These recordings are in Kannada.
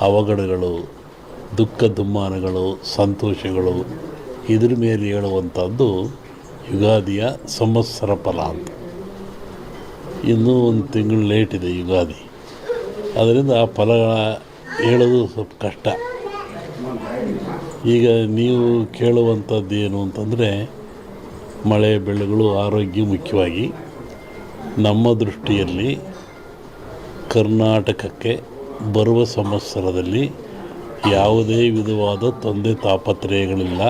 ಅವಘಡಗಳು, ದುಃಖ ದುಮ್ಮಾನಗಳು, ಸಂತೋಷಗಳು ಇದ್ರ ಮೇಲೆ ಹೇಳುವಂಥದ್ದು ಯುಗಾದಿಯ ಸಂವತ್ಸರ ಫಲ ಅಂತ. ಇನ್ನೂ ಒಂದು ತಿಂಗಳು ಲೇಟ್ ಇದೆ ಯುಗಾದಿ, ಅದರಿಂದ ಆ ಫಲಗಳ ಹೇಳೋದು ಸ್ವಲ್ಪ ಕಷ್ಟ. ಈಗ ನೀವು ಕೇಳುವಂಥದ್ದು ಏನು ಅಂತಂದರೆ, ಮಳೆ ಬೆಳೆಗಳು ಆರೋಗ್ಯ ಮುಖ್ಯವಾಗಿ ನಮ್ಮ ದೃಷ್ಟಿಯಲ್ಲಿ ಕರ್ನಾಟಕಕ್ಕೆ ಬರುವ ಸಂವತ್ಸರದಲ್ಲಿ ಯಾವುದೇ ವಿಧವಾದ ತೊಂದರೆ ತಾಪತ್ರಯಗಳಿಲ್ಲ.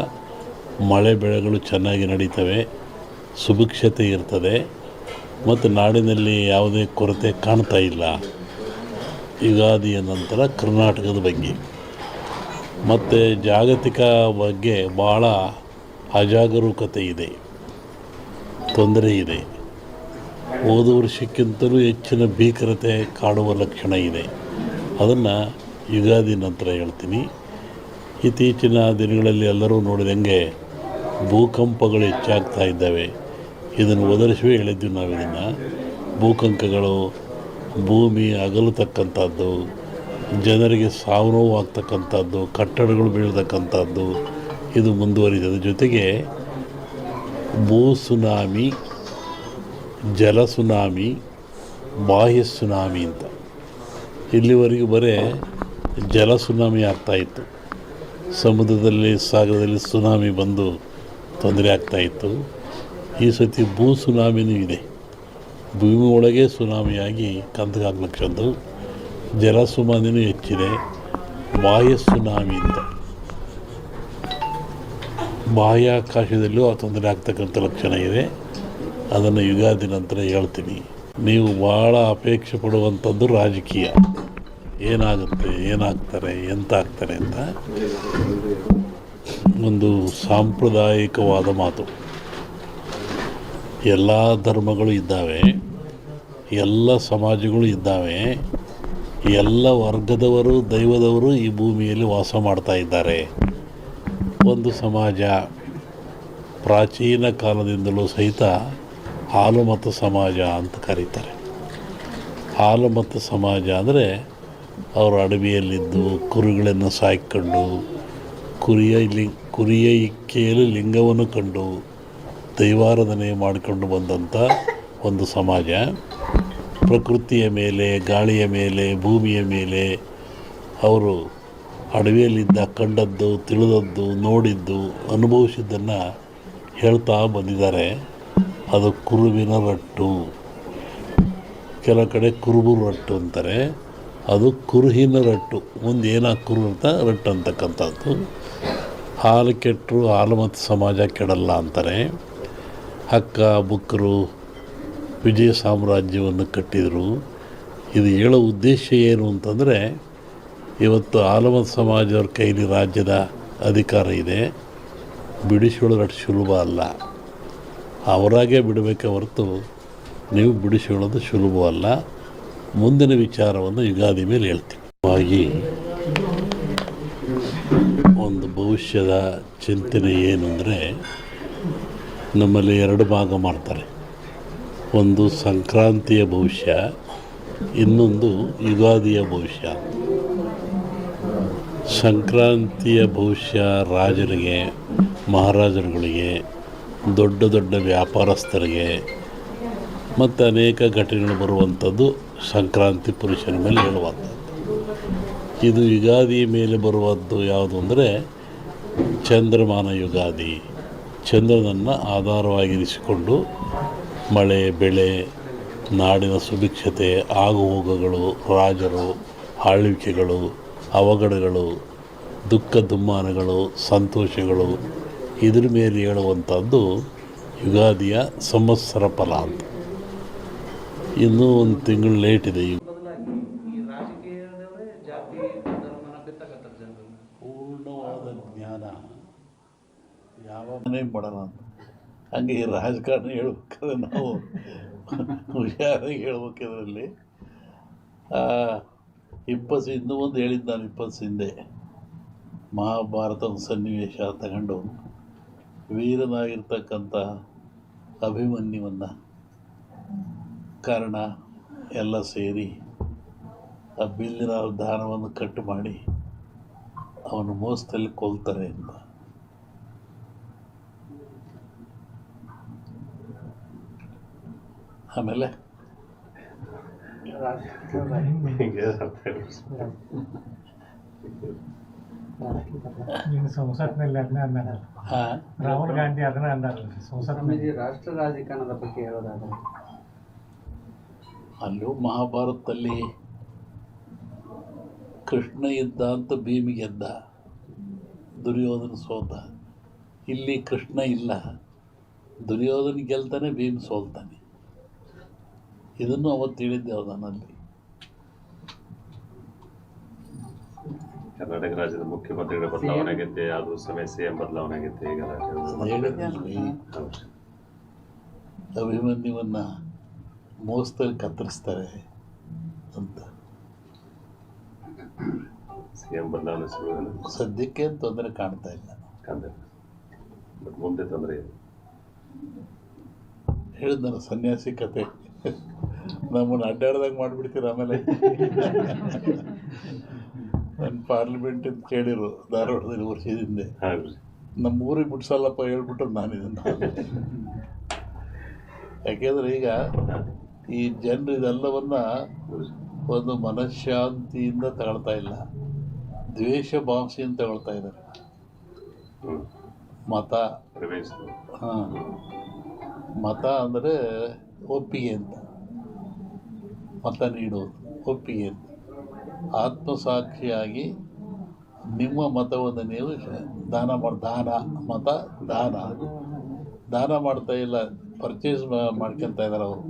ಮಳೆ ಬೆಳೆಗಳು ಚೆನ್ನಾಗಿ ನಡೀತವೆ, ಸುಭಿಕ್ಷತೆ ಇರ್ತದೆ ಮತ್ತು ನಾಡಿನಲ್ಲಿ ಯಾವುದೇ ಕೊರತೆ ಕಾಣ್ತಾ ಇಲ್ಲ. ಯುಗಾದಿಯ ನಂತರ ಕರ್ನಾಟಕದ ಬಗ್ಗೆ ಮತ್ತು ಜಾಗತಿಕ ಬಗ್ಗೆ ಭಾಳ ಅಜಾಗರೂಕತೆ ಇದೆ, ತೊಂದರೆ ಇದೆ. ಹೋದ ವರ್ಷಕ್ಕಿಂತಲೂ ಹೆಚ್ಚಿನ ಭೀಕರತೆ ಕಾಡುವ ಲಕ್ಷಣ ಇದೆ. ಅದನ್ನು ಯುಗಾದಿ ನಂತರ ಹೇಳ್ತೀನಿ. ಇತ್ತೀಚಿನ ದಿನಗಳಲ್ಲಿ ಎಲ್ಲರೂ ನೋಡಿದಂಗೆ ಭೂಕಂಪಗಳು ಹೆಚ್ಚಾಗ್ತಾ ಇದ್ದಾವೆ. ಇದನ್ನು ಒದರಿಸುವೇ ಹೇಳಿದ್ವಿ ನಾವು. ಇದನ್ನು ಭೂಕಂಪಗಳು, ಭೂಮಿ ಅಗಲತಕ್ಕಂಥದ್ದು, ಜನರಿಗೆ ಸಾವು ನೋವು ಆಗ್ತಕ್ಕಂಥದ್ದು, ಕಟ್ಟಡಗಳು ಬೀಳ್ತಕ್ಕಂಥದ್ದು ಇದು ಮುಂದುವರಿದ ಜೊತೆಗೆ ಭೂ ಸುನಾಮಿ, ಜಲ ಸುನಾಮಿ, ಬಾಹ್ಯ ಸುನಾಮಿ ಅಂತ ಇಲ್ಲಿವರೆಗೂ ಬರೀ ಜಲ ಸುನಾಮಿ ಆಗ್ತಾಯಿತ್ತು. ಸಮುದ್ರದಲ್ಲಿ, ಸಾಗರದಲ್ಲಿ ಸುನಾಮಿ ಬಂದು ತೊಂದರೆ ಆಗ್ತಾಯಿತ್ತು. ಈ ಸತಿ ಭೂ ಸುನಾಮಿನೂ ಇದೆ. ಭೂಮಿ ಒಳಗೆ ಸುನಾಮಿಯಾಗಿ ಕಂದಗಾಗ್ಲಕ್ಷದ್ದು. ಜಲ ಸುನಾಮಿನೂ ಹೆಚ್ಚಿದೆ. ಬಾಹ್ಯ ಸುನಾಮಿ ಅಂತ ಬಾಹ್ಯಾಕಾಶದಲ್ಲೂ ಆ ತೊಂದರೆ ಆಗ್ತಕ್ಕಂಥ ಲಕ್ಷಣ ಇದೆ. ಅದನ್ನು ಯುಗಾದಿ ನಂತರ ಹೇಳ್ತೀನಿ. ನೀವು ಭಾಳ ಅಪೇಕ್ಷೆ ಪಡುವಂಥದ್ದು ರಾಜಕೀಯ. ಏನಾಗುತ್ತೆ, ಏನಾಗ್ತಾರೆ, ಎಂತ ಆಗ್ತಾರೆ ಅಂತ ಒಂದು ಸಾಂಪ್ರದಾಯಿಕವಾದ ಮಾತು. ಎಲ್ಲ ಧರ್ಮಗಳು ಇದ್ದಾವೆ, ಎಲ್ಲ ಸಮಾಜಗಳು ಇದ್ದಾವೆ, ಎಲ್ಲ ವರ್ಗದವರು, ದೈವದವರು ಈ ಭೂಮಿಯಲ್ಲಿ ವಾಸ ಮಾಡ್ತಾ ಇದ್ದಾರೆ. ಒಂದು ಸಮಾಜ ಪ್ರಾಚೀನ ಕಾಲದಿಂದಲೂ ಸಹಿತ ಹಾಲುಮತ ಸಮಾಜ ಅಂತ ಕರೀತಾರೆ. ಹಾಲುಮತ ಸಮಾಜ ಅಂದರೆ ಅವರು ಅಡವಿಯಲ್ಲಿದ್ದು ಕುರಿಗಳನ್ನು ಸಾಕಿಕೊಂಡು, ಕುರಿಯ ಇಕ್ಕೆಯಲ್ಲಿ ಲಿಂಗವನ್ನು ಕಂಡು ದೈವಾರಾಧನೆ ಮಾಡಿಕೊಂಡು ಬಂದಂಥ ಒಂದು ಸಮಾಜ. ಪ್ರಕೃತಿಯ ಮೇಲೆ, ಗಾಳಿಯ ಮೇಲೆ, ಭೂಮಿಯ ಮೇಲೆ ಅವರು ಅಡವಿಯಲ್ಲಿದ್ದ ಕಂಡದ್ದು, ತಿಳಿದದ್ದು, ನೋಡಿದ್ದು, ಅನುಭವಿಸಿದ್ದನ್ನು ಹೇಳ್ತಾ ಬಂದಿದ್ದಾರೆ. ಅದು ಕುರುವಿನ ರಟ್ಟು. ಕೆಲವು ಕಡೆ ಕುರುಬು ರಟ್ಟು ಅಂತಾರೆ, ಅದು ಕುರುಹಿನ ರಟ್ಟು. ಮುಂದೆ ಏನಾಗ ಕುರು ಅಂತ ರಟ್ಟು ಅಂತಕ್ಕಂಥದ್ದು. ಹಾಲು ಕೆಟ್ಟರು ಹಾಲು ಮತ್ತು ಸಮಾಜ ಕೆಡಲ್ಲ ಅಂತಾರೆ. ಹಕ್ಕ ಬುಕ್ಕರು ವಿಜಯ ಸಾಮ್ರಾಜ್ಯವನ್ನು ಕಟ್ಟಿದರು. ಇದು ಹೇಳೋ ಉದ್ದೇಶ ಏನು ಅಂತಂದರೆ, ಇವತ್ತು ಆಲಮತ ಸಮಾಜದವ್ರ ಕೈಲಿ ರಾಜ್ಯದ ಅಧಿಕಾರ ಇದೆ. ಬಿಡಿಸಿಕೊಳ್ಳೋದು ಸುಲಭ ಅಲ್ಲ. ಅವರಾಗೇ ಬಿಡಬೇಕೆ ಹೊರತು ನೀವು ಬಿಡಿಸಿಕೊಳ್ಳೋದು ಸುಲಭವಲ್ಲ. ಮುಂದಿನ ವಿಚಾರವನ್ನು ಯುಗಾದಿ ಮೇಲೆ ಹೇಳ್ತೀವಿ. ಹಾಗಾಗಿ ಒಂದು ಭವಿಷ್ಯದ ಚಿಂತನೆ ಏನು ಅಂದರೆ, ನಮ್ಮಲ್ಲಿ ಎರಡು ಭಾಗ ಮಾಡ್ತಾರೆ. ಒಂದು ಸಂಕ್ರಾಂತಿಯ ಭವಿಷ್ಯ, ಇನ್ನೊಂದು ಯುಗಾದಿಯ ಭವಿಷ್ಯ. ಸಂಕ್ರಾಂತಿಯ ಭವಿಷ್ಯ ರಾಜರಿಗೆ, ಮಹಾರಾಜರುಗಳಿಗೆ, ದೊಡ್ಡ ದೊಡ್ಡ ವ್ಯಾಪಾರಸ್ಥರಿಗೆ ಮತ್ತು ಅನೇಕ ಘಟನೆಗಳು ಬರುವಂಥದ್ದು ಸಂಕ್ರಾಂತಿ ಪುರುಷನ ಮೇಲೆ ಹೇಳುವಂಥದ್ದು. ಇದು ಯುಗಾದಿಯ ಮೇಲೆ ಬರುವಂಥದ್ದು ಯಾವುದು ಅಂದರೆ ಚಂದ್ರಮಾನ ಯುಗಾದಿ. ಚಂದ್ರನನ್ನು ಆಧಾರವಾಗಿರಿಸಿಕೊಂಡು ಮಳೆ ಬೆಳೆ, ನಾಡಿನ ಸುಭಿಕ್ಷತೆ, ಆಗುಹೋಗುಗಳು, ರಾಜರು, ಆಳ್ವಿಕೆಗಳು, ಅವಘಡಗಳು, ದುಃಖ ದುಮ್ಮಾನಗಳು, ಸಂತೋಷಗಳು ಇದ್ರ ಮೇಲೆ ಹೇಳುವಂಥದ್ದು ಯುಗಾದಿಯ ಸಂವತ್ಸರ ಫಲ ಅಂತ. ಇನ್ನೂ ಒಂದು ತಿಂಗಳು ಲೇಟ್ ಇದೆ. ಪೂರ್ಣವಾದ ಜ್ಞಾನ ಯಾವನೇ ಬಡಲ್ಲ ಅಂತ. ಹಾಗೆ ಈ ರಾಜಕಾರಣ ಹೇಳ್ಬೇಕಾದ್ರೆ ನಾವು ಹುಷಾರಾಗಿ ಹೇಳ್ಬೇಕಿದ್ರಲ್ಲಿ. ಇನ್ನೂ ಒಂದು ಹೇಳಿದ್ದು ನಾನು 20 ಹಿಂದೆ ಮಹಾಭಾರತದ ಸನ್ನಿವೇಶ ತಗೊಂಡು ವೀರನಾಗಿರ್ತಕ್ಕಂಥ ಅಭಿಮನ್ಯುವನ್ನು ಕರ್ಣ ಎಲ್ಲ ಸೇರಿ ಆ ಬಿಲ್ಲಿನ ದಾನವನ್ನು ಕಟ್ಟು ಮಾಡಿ ಅವನು ಮೋಸದಲ್ಲಿ ಕೊಲ್ತಾರೆ ಅಂತ. ಆಮೇಲೆ ಸಂಸತ್ನಲ್ಲಿ ಅದನ್ನ ಅಂದಾರ, ರಾಹುಲ್ ಗಾಂಧಿ ಅದನ್ನ ಅಂದಾರ ಸಂಸತ್ನಲ್ಲಿ. ರಾಷ್ಟ್ರ ರಾಜಕಾರಣದ ಬಗ್ಗೆ ಹೇಳೋದಾದ್ರೆ ಅಲ್ಲೂ ಮಹಾಭಾರತದಲ್ಲಿ ಕೃಷ್ಣ ಇದ್ದ ಅಂತ ಭೀಮ್ ಗೆದ್ದ, ದುರ್ಯೋಧನ ಸೋತ. ಇಲ್ಲಿ ಕೃಷ್ಣ ಇಲ್ಲ, ದುರ್ಯೋಧನ ಗೆಲ್ತಾನೆ, ಭೀಮ್ ಸೋಲ್ತಾನೆ. ಇದನ್ನು ಅವತ್ತು ಹೇಳಿದ್ದೆ ನಾನಲ್ಲಿ. ಕರ್ನಾಟಕ ರಾಜ್ಯದ ಮುಖ್ಯಮಂತ್ರಿಗಳ ಬದಲಾವಣೆ ಆಗೈತೆ, ಅದು ಸಮಯ ಸಿಎಂ ಬದಲಾವಣೆ ಆಗೈತೆ. ಈಗ ಹೇಳಿದ್ದಲ್ಲಿ ಅಭಿಮನ್ಯುವನ್ನ ಮೋಸದಲ್ಲಿ ಕತ್ತರಿಸ್ತಾರೆ ಅಂತ. ಸಿಎಂ ಬದಲಾವಣೆ ಶುರು ಸದ್ಯಕ್ಕೆ ತೊಂದರೆ ಕಾಣ್ತಾ ಇಲ್ಲ. ಬಟ್ ಮುಂದೆ ತೊಂದರೆ ಇದೆ. ಹೇಳಿದ್ನಲ್ಲ ಸನ್ಯಾಸಿ ಕತೆ, ನಮ್ಮನ್ನು ಅಡ್ಡಾಡ್ದಾಗ ಮಾಡಿಬಿಡ್ತೀರ. ಆಮೇಲೆ ನನ್ನ ಪಾರ್ಲಿಮೆಂಟ್ ಅಂತ ಕೇಳಿರು ಧಾರವಾಡದಲ್ಲಿ ವರ್ಷದಿಂದ, ನಮ್ಮ ಊರಿಗೆ ಬಿಡ್ಸಲ್ಲಪ್ಪ ಹೇಳ್ಬಿಟ್ಟು ನಾನಿದನ್ನು. ಯಾಕೆಂದರೆ ಈಗ ಈ ಜನರು ಇದೆಲ್ಲವನ್ನ ಒಂದು ಮನಃಶಾಂತಿಯಿಂದ ತಗೊಳ್ತಾ ಇಲ್ಲ, ದ್ವೇಷ ಭಾವನೆಯಿಂದ ತಗೊಳ್ತಾ ಇದ್ದಾರೆ. ಮತ, ಹಾಂ, ಮತ ಅಂದರೆ ಒಪ್ಪಿಗೆ ಅಂತ, ಮತ ನೀಡೋದು ಒಪ್ಪಿಗೆ ಅಂತ. ಆತ್ಮಸಾಕ್ಷಿಯಾಗಿ ನಿಮ್ಮ ಮತವನ್ನು ನೀವು ದಾನ ಮತ ದಾನ ಮಾಡ್ತಾ ಇಲ್ಲ, ಪರ್ಚೇಸ್ ಮಾಡ್ಕೊತ ಇದ್ದಾರೆ ಅವರು.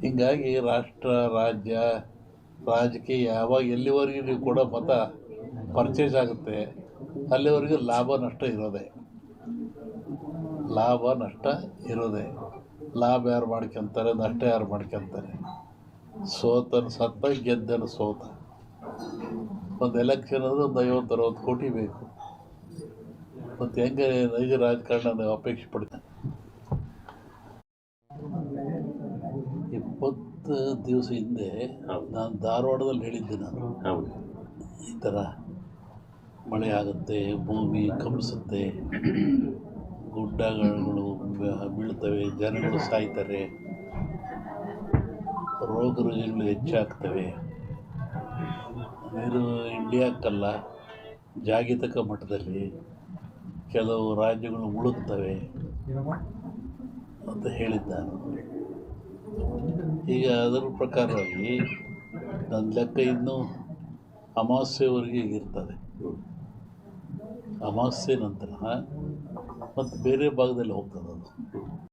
ಹೀಗಾಗಿ ರಾಷ್ಟ್ರ, ರಾಜ್ಯ, ರಾಜಕೀಯ ಯಾವಾಗ ಎಲ್ಲಿವರೆಗೂ ನೀವು ಕೂಡ ಮತ ಪರ್ಚೇಸ್ ಆಗುತ್ತೆ ಅಲ್ಲಿವರೆಗೂ ಲಾಭ ನಷ್ಟ ಇರೋದೆ. ಲಾಭ ಯಾರು ಮಾಡ್ಕೊತಾರೆ, ನಷ್ಟ ಯಾರು ಮಾಡ್ಕೊತಾರೆ? ಸೋತನ ಸತ್ತ, ಗೆದ್ದನ ಸೋತ. ಒಂದು ಎಲೆಕ್ಷನ್ ಅಂದರೆ ಒಂದು 50-60 ಕೋಟಿ ಬೇಕು. ಮತ್ತು ಹೆಂಗೆ ನೈಜ ರಾಜಕಾರಣ ನಾವು ಅಪೇಕ್ಷೆ ಪಡ್ತೇನೆ. 20 ದಿವಸ ಹಿಂದೆ ನಾನು ಧಾರವಾಡದಲ್ಲಿ ಹೇಳಿದ್ದೆ, ನಾನು ಈ ಥರ ಮಳೆ ಆಗುತ್ತೆ, ಭೂಮಿ ಕಂಪಿಸುತ್ತೆ, ಗುಡ್ಡಗಳು ಬೀಳ್ತವೆ, ಜನಗಳು ಸಾಯ್ತಾರೆ, ರೋಗ ರುಜಿನಗಳು ಹೆಚ್ಚಾಗ್ತವೆ. ನೀರು ಇಂಡಿಯಾಕ್ಕಲ್ಲ, ಜಾಗತಿಕ ಮಟ್ಟದಲ್ಲಿ ಕೆಲವು ರಾಜ್ಯಗಳು ಮುಳುಗ್ತವೆ ಅಂತ ಹೇಳಿದ್ದಾನು. ಈಗ ಅದರ ಪ್ರಕಾರವಾಗಿ ನನ್ನ ಲೆಕ್ಕ ಇನ್ನೂ ಅಮಾವಾಸ್ಯೆವರೆಗೆ ಇರ್ತದೆ. ಅಮಾವಾಸ್ಯೆ ನಂತರ ಮತ್ತು ಬೇರೆ ಭಾಗದಲ್ಲಿ ಹೋಗ್ತದೆ.